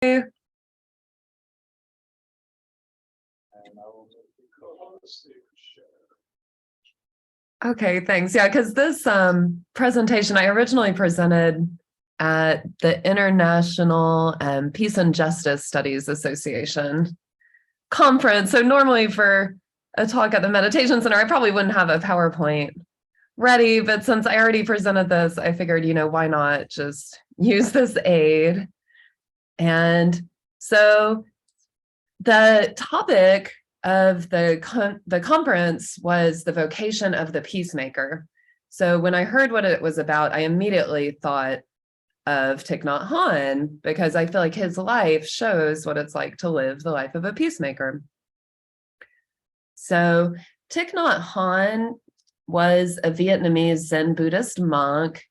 Okay, thanks. Yeah, because this presentation I originally presented at the International Peace and Justice Studies Association conference. So normally for a talk at the Meditation Center, I probably wouldn't have a PowerPoint ready, but since I already presented this, I figured, why not just use this aid? And so the topic of the conference was the vocation of the peacemaker. So when I heard what it was about, I immediately thought of Thich Nhat Hanh, because I feel like his life shows what it's like to live the life of a peacemaker. So Thich Nhat Hanh was a Vietnamese Zen Buddhist monk.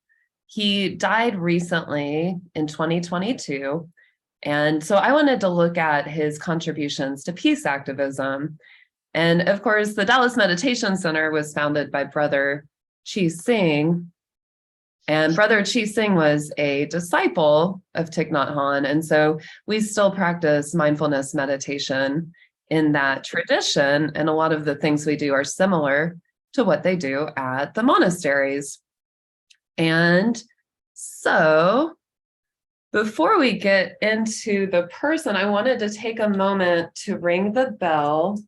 He died recently in 2022. And so I wanted to look at his contributions to peace activism. And of course, the Dallas Meditation Center was founded by Brother Chi Sing. And Brother Chi Sing was a disciple of Thich Nhat Hanh. And so we still practice mindfulness meditation in that tradition. And a lot of the things we do are similar to what they do at the monasteries. And so before we get into the person, I wanted to take a moment to ring the bell.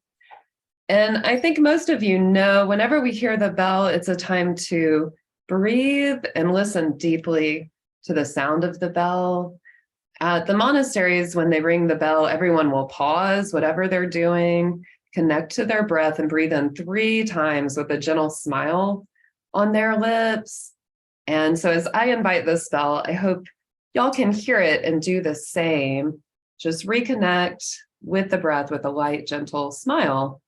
And I think most of you know, whenever we hear the bell, it's a time to breathe and listen deeply to the sound of the bell. At the monasteries, when they ring the bell, everyone will pause whatever they're doing, connect to their breath, and breathe in 3 times with a gentle smile on their lips. And so as I invite this bell, I hope y'all can hear it and do the same. Just reconnect with the breath with a light, gentle smile.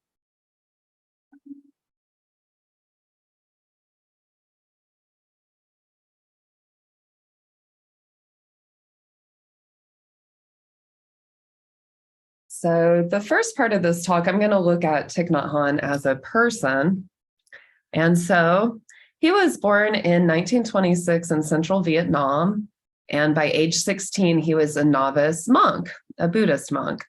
So the first part of this talk, I'm going to look at Thich Nhat Hanh as a person. And so he was born in 1926 in central Vietnam. And by age 16, he was a novice monk, a Buddhist monk.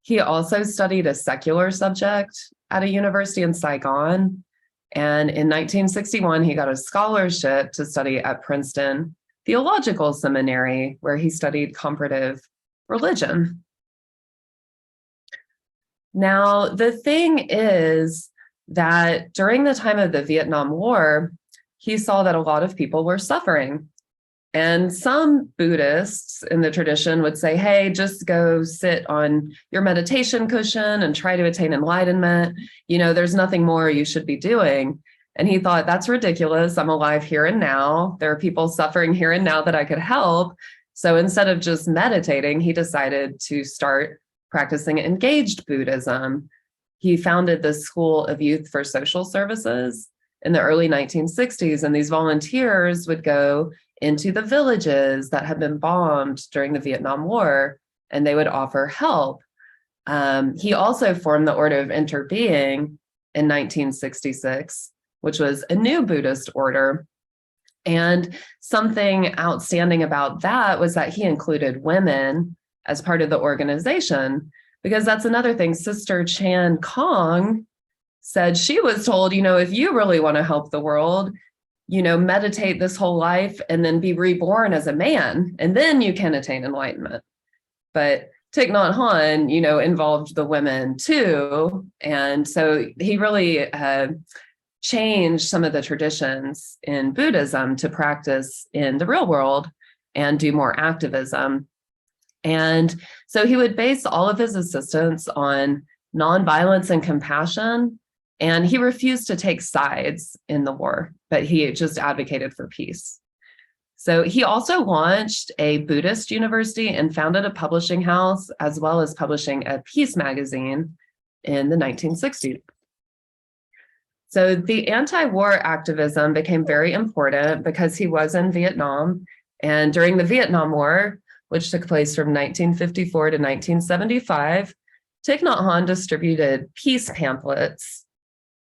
He also studied a secular subject at a university in Saigon. And in 1961, he got a scholarship to study at Princeton Theological Seminary, where he studied comparative religion. Now, the thing is that during the time of the Vietnam War, he saw that a lot of people were suffering. And some Buddhists in the tradition would say, hey, just go sit on your meditation cushion and try to attain enlightenment. There's nothing more you should be doing. And he thought, that's ridiculous. I'm alive here and now. There are people suffering here and now that I could help. So instead of just meditating, he decided to start practicing engaged Buddhism. He founded the School of Youth for Social Services in the early 1960s. And these volunteers would go into the villages that had been bombed during the Vietnam War, and they would offer help. He also formed the Order of Interbeing in 1966, which was a new Buddhist order. And something outstanding about that was that he included women as part of the organization, because that's another thing. Sister Chan Kong said she was told, if you really want to help the world, meditate this whole life and then be reborn as a man, and then you can attain enlightenment. But Thich Nhat Hanh, involved the women too. And so he really changed some of the traditions in Buddhism to practice in the real world and do more activism. And so he would base all of his assistance on nonviolence and compassion. And he refused to take sides in the war, but he just advocated for peace. So he also launched a Buddhist university and founded a publishing house, as well as publishing a peace magazine in the 1960s. So the anti-war activism became very important because he was in Vietnam. And during the Vietnam War, which took place from 1954 to 1975, Thich Nhat Hanh distributed peace pamphlets.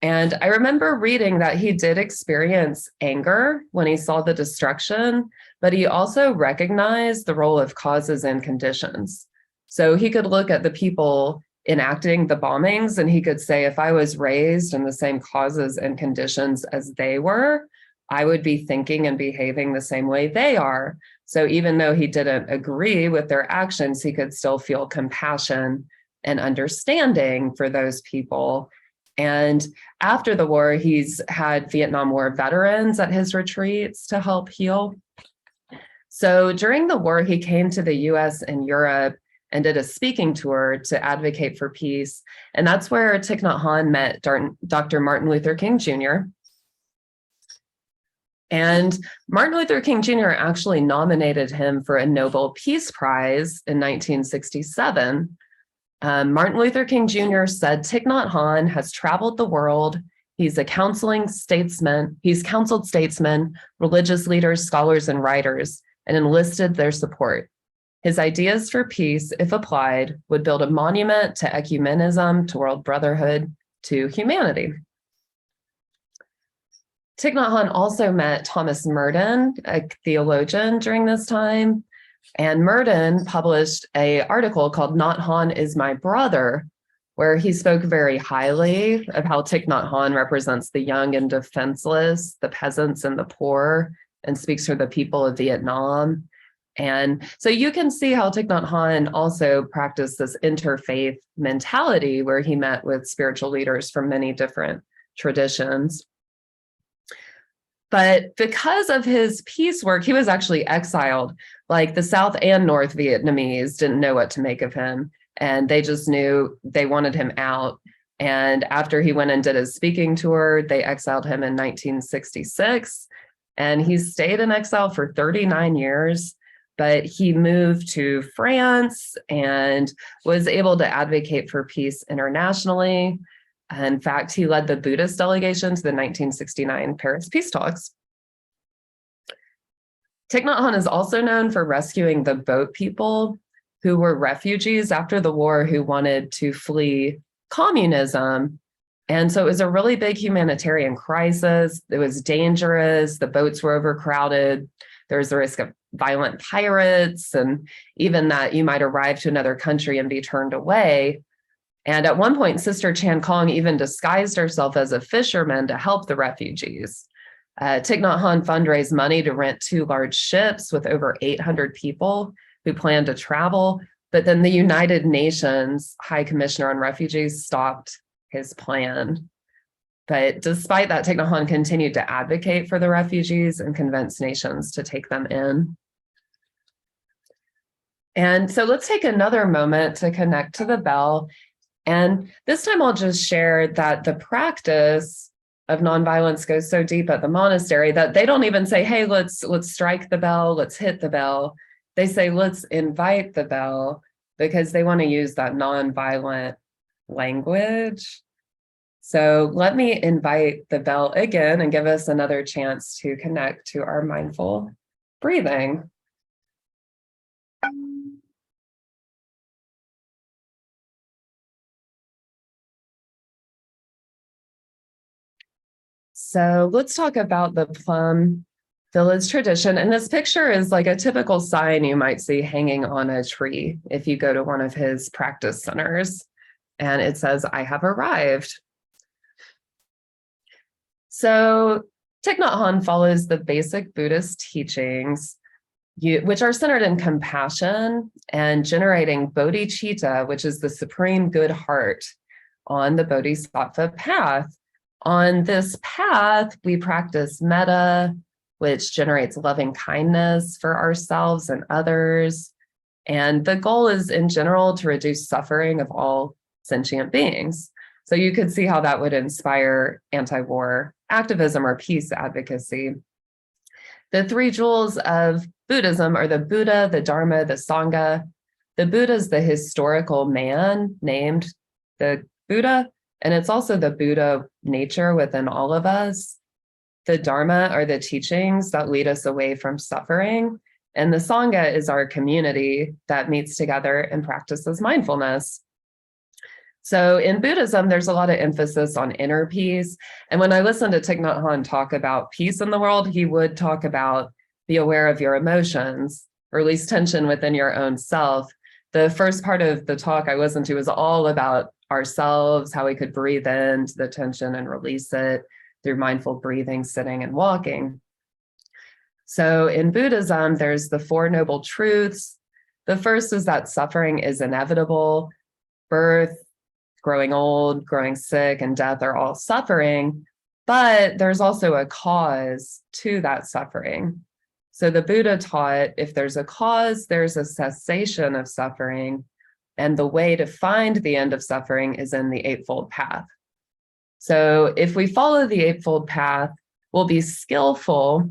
And I remember reading that he did experience anger when he saw the destruction, but he also recognized the role of causes and conditions. So he could look at the people enacting the bombings and he could say, if I was raised in the same causes and conditions as they were, I would be thinking and behaving the same way they are. So even though he didn't agree with their actions, he could still feel compassion and understanding for those people. And after the war, he's had Vietnam War veterans at his retreats to help heal. So during the war, he came to the US and Europe and did a speaking tour to advocate for peace. And that's where Thich Nhat Hanh met Dr. Martin Luther King Jr. And Martin Luther King Jr. actually nominated him for a Nobel Peace Prize in 1967. Martin Luther King Jr. said, Thich Nhat Hanh has traveled the world. He's a counseled statesman, religious leaders, scholars, and writers, and enlisted their support. His ideas for peace, if applied, would build a monument to ecumenism, to world brotherhood, to humanity. Thich Nhat Hanh also met Thomas Merton, a theologian, during this time. And Merton published an article called Nhat Hanh is My Brother, where he spoke very highly of how Thich Nhat Hanh represents the young and defenseless, the peasants and the poor, and speaks for the people of Vietnam. And so you can see how Thich Nhat Hanh also practiced this interfaith mentality where he met with spiritual leaders from many different traditions. But because of his peace work, he was actually exiled. Like the South and North Vietnamese didn't know what to make of him. And they just knew they wanted him out. And after he went and did his speaking tour, they exiled him in 1966. And he stayed in exile for 39 years. But he moved to France and was able to advocate for peace internationally. In fact, he led the Buddhist delegation to the 1969 Paris Peace Talks. Thich Nhat Hanh is also known for rescuing the boat people who were refugees after the war who wanted to flee communism. And so it was a really big humanitarian crisis. It was dangerous. The boats were overcrowded. There was the risk of violent pirates, and even that you might arrive to another country and be turned away. And at one point, Sister Chan Kong even disguised herself as a fisherman to help the refugees. Thich Nhat Hanh fundraised money to rent 2 large ships with over 800 people who planned to travel. But then the United Nations High Commissioner on Refugees stopped his plan. But despite that, Thich Nhat Hanh continued to advocate for the refugees and convince nations to take them in. And so let's take another moment to connect to the bell. And this time I'll just share that the practice of nonviolence goes so deep at the monastery that they don't even say, hey, let's strike the bell, let's hit the bell. They say, let's invite the bell, because they want to use that nonviolent language. So let me invite the bell again and give us another chance to connect to our mindful breathing. So let's talk about the Plum Village tradition. And this picture is like a typical sign you might see hanging on a tree if you go to one of his practice centers. And it says, I have arrived. So Thich Nhat Hanh follows the basic Buddhist teachings, which are centered in compassion and generating bodhicitta, which is the supreme good heart, on the bodhisattva path. On this path, we practice metta, which generates loving kindness for ourselves and others. And the goal is, in general, to reduce suffering of all sentient beings. So you could see how that would inspire anti-war activism or peace advocacy. The 3 jewels of Buddhism are the Buddha, the Dharma, the Sangha. The Buddha is the historical man named the Buddha, and it's also the Buddha nature within all of us. The Dharma are the teachings that lead us away from suffering. And the Sangha is our community that meets together and practices mindfulness. So in Buddhism, there's a lot of emphasis on inner peace. And when I listened to Thich Nhat Hanh talk about peace in the world, he would talk about be aware of your emotions, or release tension within your own self. The first part of the talk I listened to was all about ourselves, how we could breathe into the tension and release it through mindful breathing, sitting, and walking. So in Buddhism, there's the Four Noble Truths. The first is that suffering is inevitable. Birth, growing old, growing sick, and death are all suffering, but there's also a cause to that suffering. So the Buddha taught if there's a cause, there's a cessation of suffering, and the way to find the end of suffering is in the Eightfold Path. So if we follow the Eightfold Path, we'll be skillful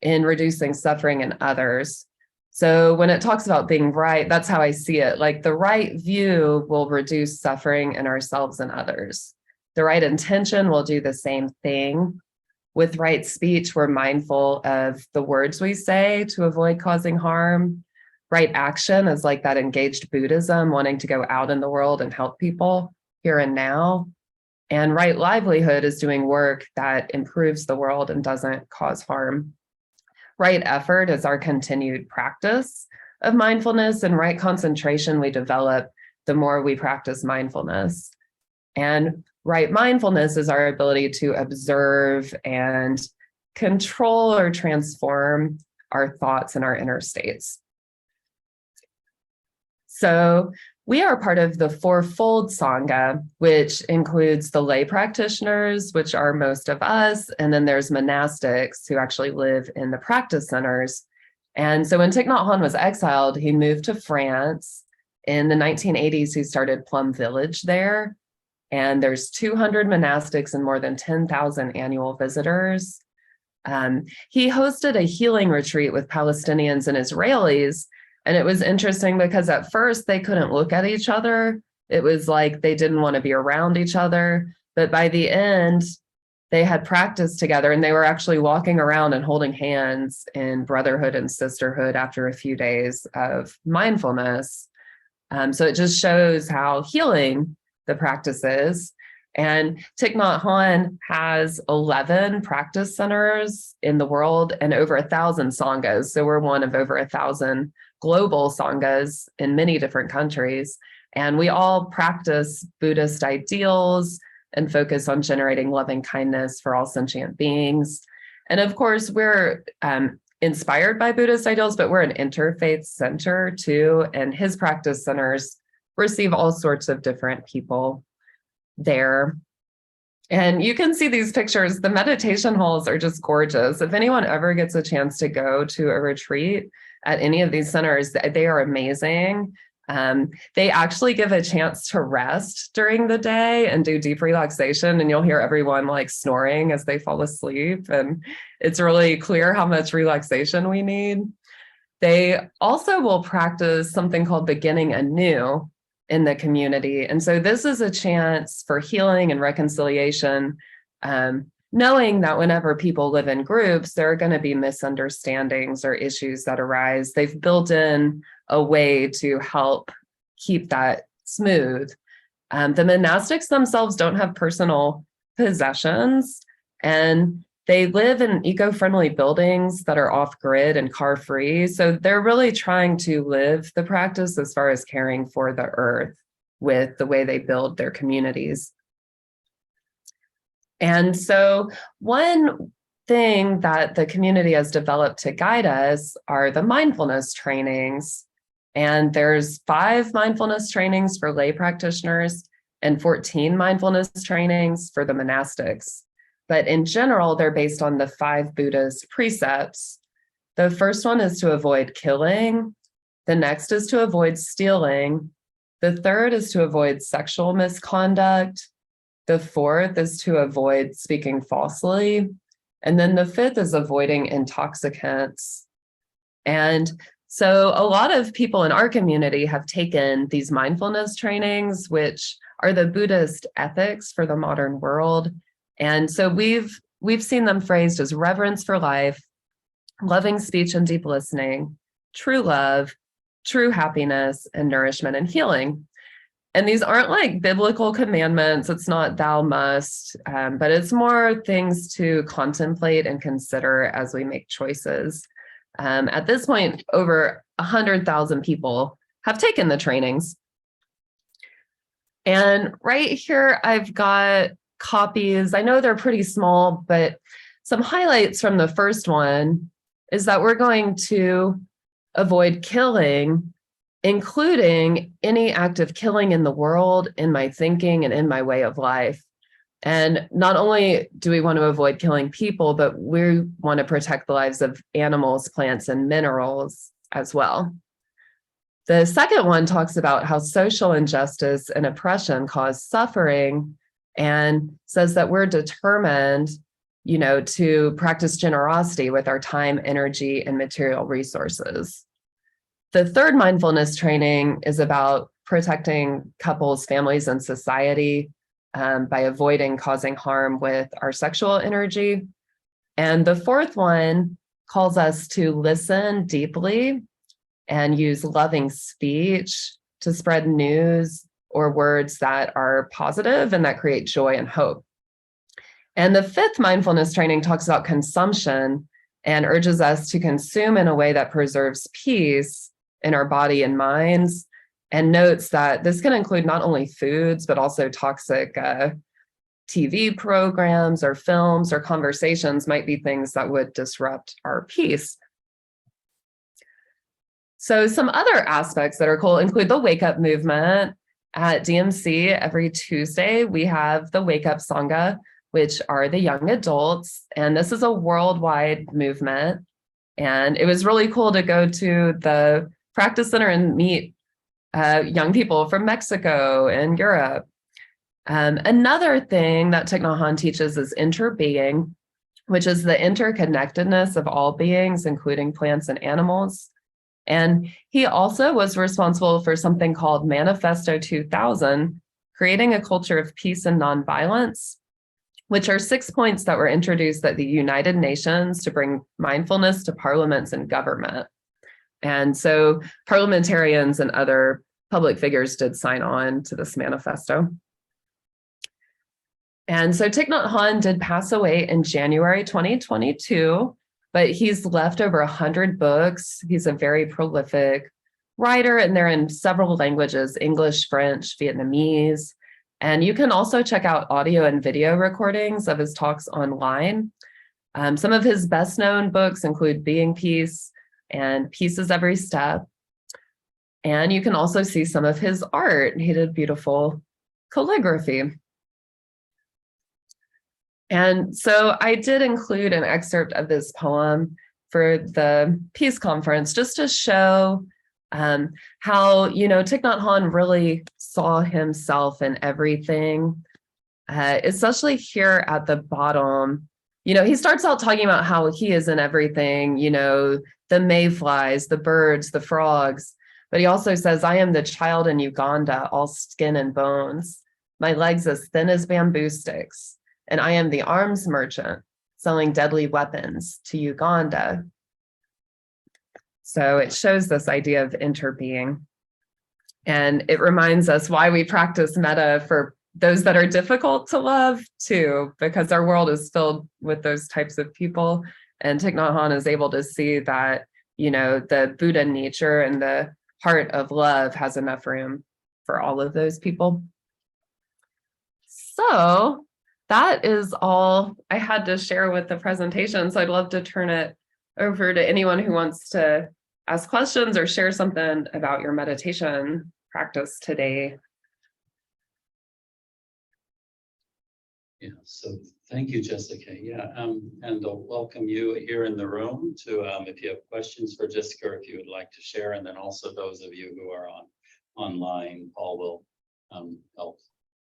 in reducing suffering in others. So when it talks about being right, that's how I see it. Like the right view will reduce suffering in ourselves and others. The right intention will do the same thing. With right speech, we're mindful of the words we say to avoid causing harm. Right action is like that engaged Buddhism, wanting to go out in the world and help people here and now. And right livelihood is doing work that improves the world and doesn't cause harm. Right effort is our continued practice of mindfulness, and right concentration we develop the more we practice mindfulness. And right mindfulness is our ability to observe and control or transform our thoughts and our inner states. So we are part of the Fourfold Sangha, which includes the lay practitioners, which are most of us, and then there's monastics who actually live in the practice centers. And so when Thich Nhat Hanh was exiled, he moved to France. In the 1980s, he started Plum Village there, and there's 200 monastics and more than 10,000 annual visitors. He hosted a healing retreat with Palestinians and Israelis. And it was interesting because at first they couldn't look at each other. It was like they didn't want to be around each other. But by the end, they had practiced together and they were actually walking around and holding hands in brotherhood and sisterhood after a few days of mindfulness. So it just shows how healing the practice is. And Thich Nhat Hanh has 11 practice centers in the world and over 1,000 sanghas. So we're one of over 1,000 global sanghas in many different countries. And we all practice Buddhist ideals and focus on generating loving kindness for all sentient beings. And of course, we're inspired by Buddhist ideals, but we're an interfaith center too. And his practice centers receive all sorts of different people there. And you can see these pictures. The meditation halls are just gorgeous. If anyone ever gets a chance to go to a retreat at any of these centers, they are amazing. They actually give a chance to rest during the day and do deep relaxation, and you'll hear everyone like snoring as they fall asleep. And it's really clear how much relaxation we need. They also will practice something called beginning anew in the community. And so this is a chance for healing and reconciliation, knowing that whenever people live in groups, there are going to be misunderstandings or issues that arise. They've built in a way to help keep that smooth. The monastics themselves don't have personal possessions, and they live in eco-friendly buildings that are off-grid and car-free. So they're really trying to live the practice as far as caring for the earth with the way they build their communities. And so one thing that the community has developed to guide us are the mindfulness trainings. And there's 5 mindfulness trainings for lay practitioners and 14 mindfulness trainings for the monastics. But in general, they're based on the 5 Buddhist precepts. The first one is to avoid killing. The next is to avoid stealing. The third is to avoid sexual misconduct. The fourth is to avoid speaking falsely. And then the fifth is avoiding intoxicants. And so a lot of people in our community have taken these mindfulness trainings, which are the Buddhist ethics for the modern world. And so we've seen them phrased as reverence for life, loving speech and deep listening, true love, true happiness, and nourishment and healing. And these aren't like biblical commandments. It's not thou must, but it's more things to contemplate and consider as we make choices. At this point, over 100,000 people have taken the trainings. And right here, I've got copies. I know they're pretty small, but some highlights from the first one is that we're going to avoid killing, including any act of killing in the world, in my thinking, and in my way of life. And not only do we want to avoid killing people, but we want to protect the lives of animals, plants, and minerals as well. The second one talks about how social injustice and oppression cause suffering and says that we're determined, to practice generosity with our time, energy, and material resources. The third mindfulness training is about protecting couples, families, and society by avoiding causing harm with our sexual energy. And the fourth one calls us to listen deeply and use loving speech to spread news or words that are positive and that create joy and hope. And the fifth mindfulness training talks about consumption and urges us to consume in a way that preserves peace in our body and minds, and notes that this can include not only foods, but also toxic TV programs or films or conversations might be things that would disrupt our peace. So some other aspects that are cool include the wake up movement. At DMC, every Tuesday, we have the Wake Up Sangha, which are the young adults. And this is a worldwide movement. And it was really cool to go to the practice center and meet young people from Mexico and Europe. Another thing that Thich Nhat Hanh teaches is interbeing, which is the interconnectedness of all beings, including plants and animals. And he also was responsible for something called Manifesto 2000, creating a culture of peace and nonviolence, which are 6 points that were introduced at the United Nations to bring mindfulness to parliaments and government. And so parliamentarians and other public figures did sign on to this manifesto. And so Thich Nhat Hanh did pass away in January 2022, but he's left over 100 books. He's a very prolific writer, and they're in several languages: English, French, Vietnamese. And you can also check out audio and video recordings of his talks online. Some of his best known books include Being Peace and Peace is Every Step. And you can also see some of his art. He did beautiful calligraphy. And so I did include an excerpt of this poem for the Peace Conference, just to show how, Thich Nhat Hanh really saw himself in everything, especially here at the bottom. He starts out talking about how he is in everything, the mayflies, the birds, the frogs. But he also says, I am the child in Uganda, all skin and bones, my legs as thin as bamboo sticks. And I am the arms merchant selling deadly weapons to Uganda. So it shows this idea of interbeing. And it reminds us why we practice metta for those that are difficult to love too, because our world is filled with those types of people. And Thich Nhat Hanh is able to see that, the Buddha nature and the heart of love has enough room for all of those people. So that is all I had to share with the presentation. So I'd love to turn it over to anyone who wants to ask questions or share something about your meditation practice today. Yeah, so thank you, Jessica. Yeah, and I'll welcome you here in the room to, if you have questions for Jessica, or if you would like to share, and then also those of you who are online, Paul will help